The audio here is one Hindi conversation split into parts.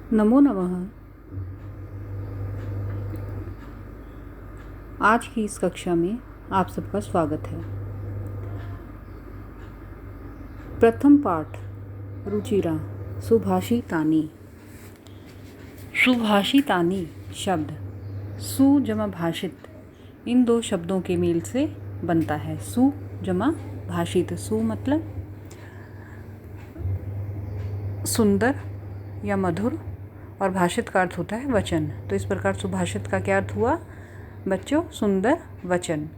नमो नमः। आज की इस कक्षा में आप सबका स्वागत है। प्रथम पाठ रुचिरा सुभाषितानि। सुभाषितानि शब्द सु जमा भाषित इन दो शब्दों के मेल से बनता है। सु जमा भाषित। सु मतलब सुंदर या मधुर और भाषित का अर्थ होता है वचन। तो इस प्रकार सुभाषित का क्या अर्थ हुआ बच्चों? सुंदर वचन।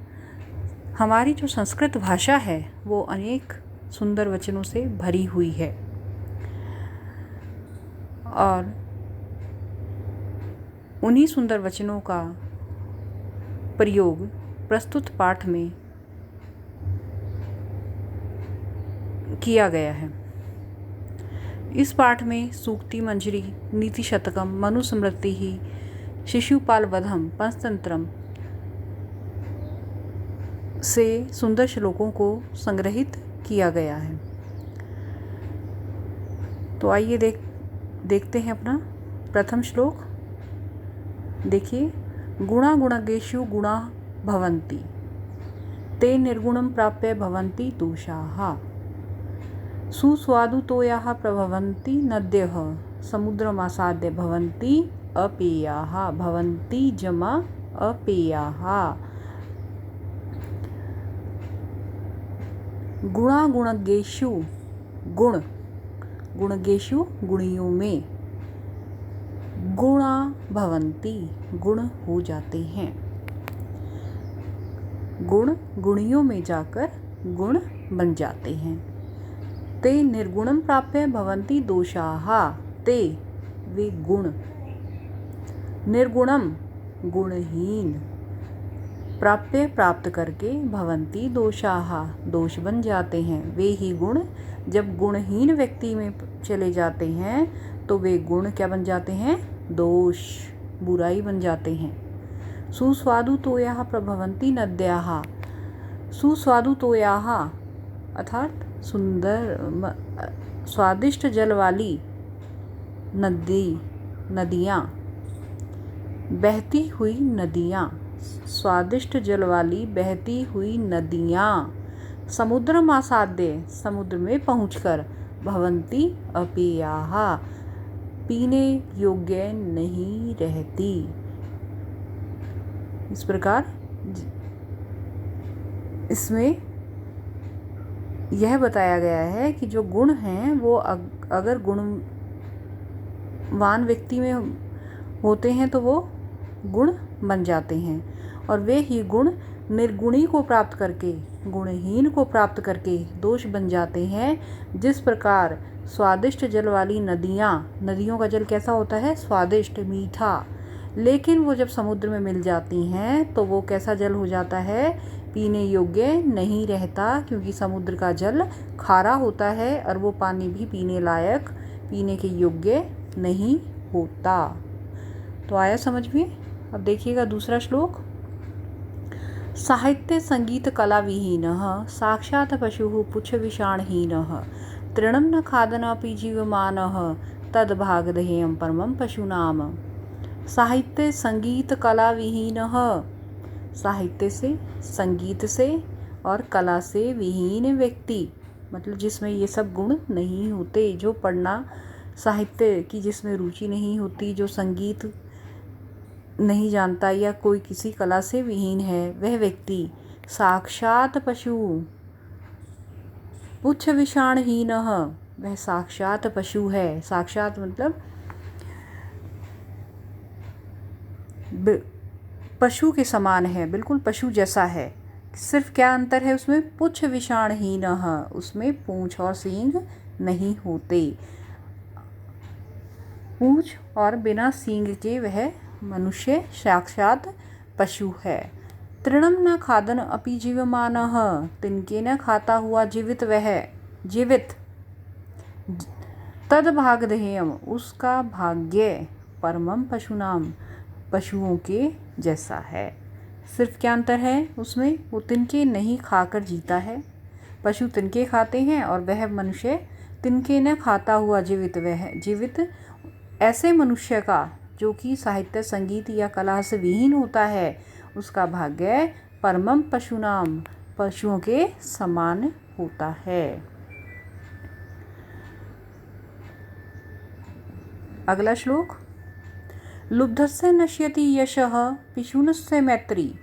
हमारी जो संस्कृत भाषा है वो अनेक सुंदर वचनों से भरी हुई है और उन्हीं सुंदर वचनों का प्रयोग प्रस्तुत पाठ में किया गया है। इस पाठ में सूक्ति मंजरी, नीति शतकम, मनुस्मृति ही, शिशुपाल वधम, पंचतंत्रम से सुंदर श्लोकों को संग्रहित किया गया है। तो आइए देखते हैं अपना प्रथम श्लोक। देखिए, गुणा गुणगेषु गुणा भवन्ति, ते निर्गुणं प्राप्य भवन्ति दोषाः। सुस्वादुतोयाः प्रभवन्ति नद्यः, समुद्रमासाद्य भवन्ति अपेयाः। भवन्ति जमा अपेयाः। गुणा गुणगेषु गुण, गुणगेषु गुणियों में, गुणा भवन्ति गुण हो जाते हैं। गुण गुणियों में जाकर गुण बन जाते हैं। ते निर्गुणं प्राप्य भवन्ति दोषाः, ते वे गुण, निर्गुणम गुणहीन, प्राप्य प्राप्त करके, भवन्ति दोषाः दोष बन जाते हैं। वे ही गुण जब गुणहीन व्यक्ति में चले जाते हैं तो वे गुण क्या बन जाते हैं? दोष, बुराई बन जाते हैं। सुस्वादुतोयाः प्रभवन्ति नद्याः। सुस्वादुतोयाः अर्थात सुंदर स्वादिष्ट जल वाली नदियाँ, बहती हुई नदियाँ, स्वादिष्ट जल वाली बहती हुई नदियाँ, समुद्रमासाद्य समुद्र में पहुंचकर, भवन्ति अपेयाः पीने योग्य नहीं रहती। इस प्रकार इसमें यह बताया गया है कि जो गुण हैं वो अगर गुणवान व्यक्ति में होते हैं तो वो गुण बन जाते हैं, और वे ही गुण निर्गुणी को प्राप्त करके, गुणहीन को प्राप्त करके दोष बन जाते हैं। जिस प्रकार स्वादिष्ट जल वाली नदियों का जल कैसा होता है? स्वादिष्ट, मीठा, लेकिन वो जब समुद्र में मिल जाती हैं तो वो कैसा जल हो जाता है? पीने योग्य नहीं रहता, क्योंकि समुद्र का जल खारा होता है और वो पानी भी पीने लायक, पीने के योग्य नहीं होता। तो आया समझ में? अब देखिएगा दूसरा श्लोक। साहित्य संगीत कला विहीनः, साक्षात् पशुः पुच्छविषाणहीनः, तृणं न खादन्नपि जीवमानः, तद्भागधेयं परमं पशूनाम्। साहित्य संगीत कला विहीनः, साहित्य से, संगीत से और कला से विहीन व्यक्ति, मतलब जिसमें ये सब गुण नहीं होते, जो पढ़ना साहित्य की जिसमें रुचि नहीं होती, जो संगीत नहीं जानता या कोई किसी कला से विहीन है, वह व्यक्ति साक्षात पशु पुच्छ विषाणहीनः, वह साक्षात पशु है। साक्षात मतलब पशु के समान है, बिल्कुल पशु जैसा है। सिर्फ क्या अंतर है उसमें? पुच्छ विषाणहीनः, उसमें पूंछ और सींग नहीं होते। पूंछ और बिना सींग के वह मनुष्य साक्षात पशु है। तृणम न खादन अपि जीवमानः, तिनके न खाता हुआ जीवित वह, जीवित। तद भागधेयम, उसका भाग्य, परमम पशुनाम, पशुओं के जैसा है। सिर्फ क्या अंतर है उसमें? वो तिनके नहीं खाकर जीता है, पशु तिनके खाते हैं और वह मनुष्य तिनके न खाता हुआ जीवित, वह जीवित ऐसे मनुष्य का जो कि साहित्य, संगीत या कला से विहीन होता है, उसका भाग्य परमम पशुनाम, पशुओं के समान होता है। अगला श्लोक। लुब्धस्य नश्यति यशः पिशूनस्य मैत्री,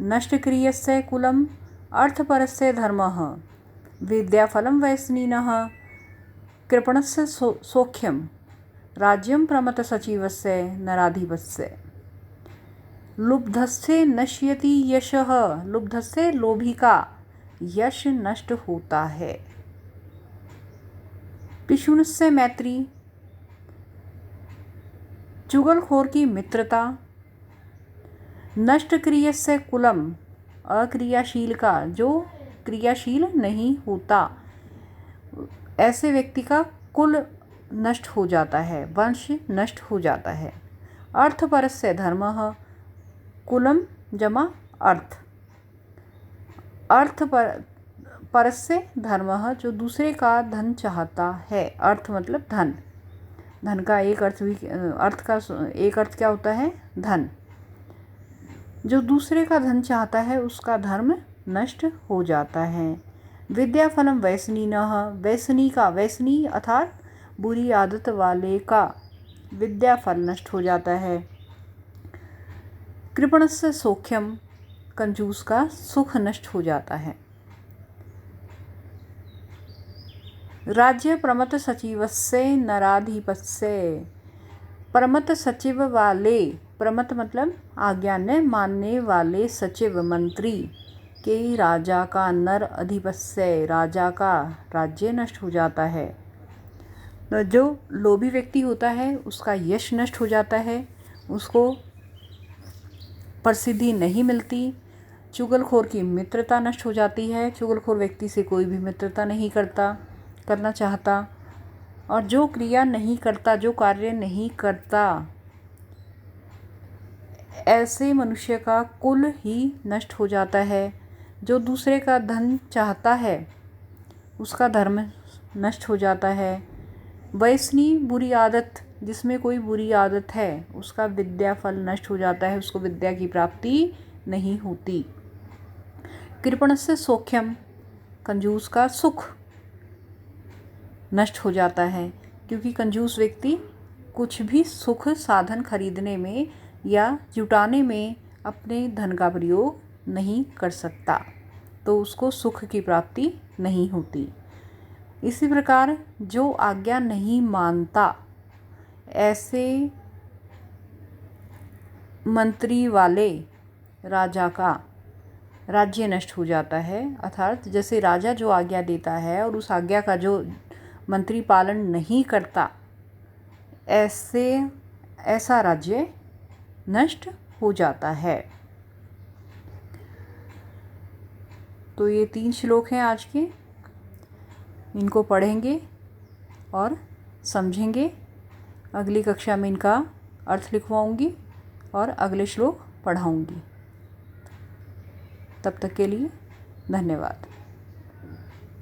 नष्टक्रियस्य कुलम अर्थपरस्य धर्मः, विद्याफलं व्यसनिनः कृपणस्य सौख्यम, राज्यं प्रमथसचिवस्य नराधिपस्य। लुब्धस्य नश्यति यशः, लुब्धस्य लोभी का यश नष्ट होता है। पिशूनस्य मैत्री, चुगलखोर की मित्रता। नष्टक्रियस्य कुलम, अक्रियाशील का जो क्रियाशील नहीं होता, ऐसे व्यक्ति का कुल नष्ट हो जाता है, वंश नष्ट हो जाता है। अर्थपरस्य धर्मः, कुलम जमा अर्थ, परस्य धर्मः जो दूसरे का धन चाहता है। अर्थ मतलब धन, धन का एक अर्थ भी, अर्थ का एक अर्थ क्या होता है? धन। जो दूसरे का धन चाहता है उसका धर्म नष्ट हो जाता है। विद्याफलम व्यसनिनः, व्यसनी का, व्यसनी अर्थात बुरी आदत वाले का विद्याफल नष्ट हो जाता है। कृपणस्य सौख्यम, कंजूस का सुख नष्ट हो जाता है। राज्य प्रमथ सचिवस्य नराधिपस्य, प्रमथ सचिव वाले, प्रमथ मतलब आज्ञा ने मानने वाले, सचिव मंत्री के राजा का, नर अधिपस्य राजा का राज्य नष्ट हो जाता है। तो जो लोभी व्यक्ति होता है उसका यश नष्ट हो जाता है, उसको प्रसिद्धि नहीं मिलती। चुगलखोर की मित्रता नष्ट हो जाती है, चुगलखोर व्यक्ति से कोई भी मित्रता नहीं करना चाहता। और जो क्रिया नहीं करता, जो कार्य नहीं करता, ऐसे मनुष्य का कुल ही नष्ट हो जाता है। जो दूसरे का धन चाहता है उसका धर्म नष्ट हो जाता है। वैसनी बुरी आदत, जिसमें कोई बुरी आदत है, उसका विद्या फल नष्ट हो जाता है, उसको विद्या की प्राप्ति नहीं होती। कृपणस्य सौख्यम, कंजूस का सुख नष्ट हो जाता है, क्योंकि कंजूस व्यक्ति कुछ भी सुख साधन खरीदने में या जुटाने में अपने धन का प्रयोग नहीं कर सकता, तो उसको सुख की प्राप्ति नहीं होती। इसी प्रकार जो आज्ञा नहीं मानता, ऐसे मंत्री वाले राजा का राज्य नष्ट हो जाता है। अर्थात जैसे राजा जो आज्ञा देता है और उस आज्ञा का जो मंत्री पालन नहीं करता, ऐसा राज्य नष्ट हो जाता है। तो ये 3 श्लोक हैं आज के, इनको पढ़ेंगे और समझेंगे। अगली कक्षा में इनका अर्थ लिखवाऊंगी और अगले श्लोक पढ़ाऊंगी। तब तक के लिए धन्यवाद।